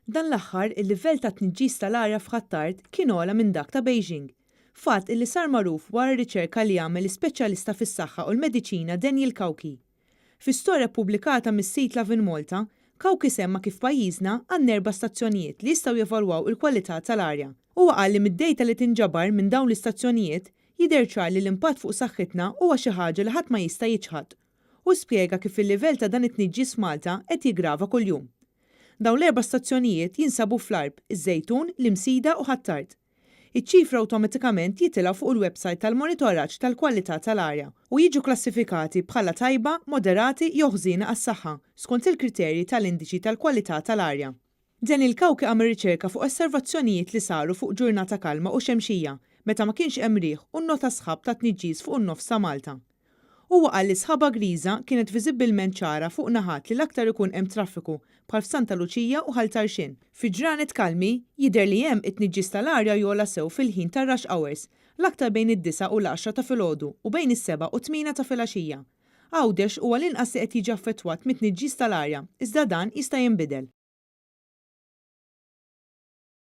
Dan l-aħħar il-livell ta' tniġġis tal-arja f'Ħattart kien ogħla minn dak ta' Beijing. Fatt illi sar magħruf wara r-riċerka li għamel ispeċjalista fis-saħħa u l-mediċina Daniel Kauki. Fi storja ppubblikata mis-sit Lovin Malta, Kauki semma kif pajjiżna għandna 4 stazzjonijiet li jistgħu jevalwaw il-kwalità tal-arja. Huwa qal li mid-dejta li tinġabar minn dawn l-istazzjonijiet jidher ċar li l-impatt fuq saħħitna huwa xi ħaġa li ħadd ma jista' jiġħad u spjega kif il-livell ta' dan it-tniġġis Malta qed jiggrava kuljum. Dawn l-4 stazzjonijiet jinsabu fl-Arb, iż-Żejtun, l-Imsida u Ħattart. Iċ-ċifra awtomatikament jitilgħu fuq il-website tal-monitoraġġ tal-kwalità tal-arja u jiġu klassifikati bħala tajba, moderati jew ħżiena għas-saħħa skont il-kriterji tal-indiċi tal-kwalità tal-arja. Dan il-Kauki għamel riċerka fuq osservazzjonijiet li saru fuq ġurnata kalma u xemxija meta ma kienx hemm riħ u nota sħab ta' tniġġis fuq in-nofs ta' Malta. Huwa qal li sħaba griża kienet viżibbilment ċara fuq naħat li l-aktar ikun hemm traffiku bħal f'Santa Luċija u Ħaltarxin. Fi ġranet kalmi jidher li hemm it-tniġġis tal-arja jola sew fil-ħin tar-rush hours l-aktar bejn id-9 u l-10 ta' filgħodu u bejn is-7 u 8 ta' filgħaxija. Għawdex huwa l-inqas li qed jiġi affettwat mit-tniġġis tal-arja, iżda dan jista' jinbidel.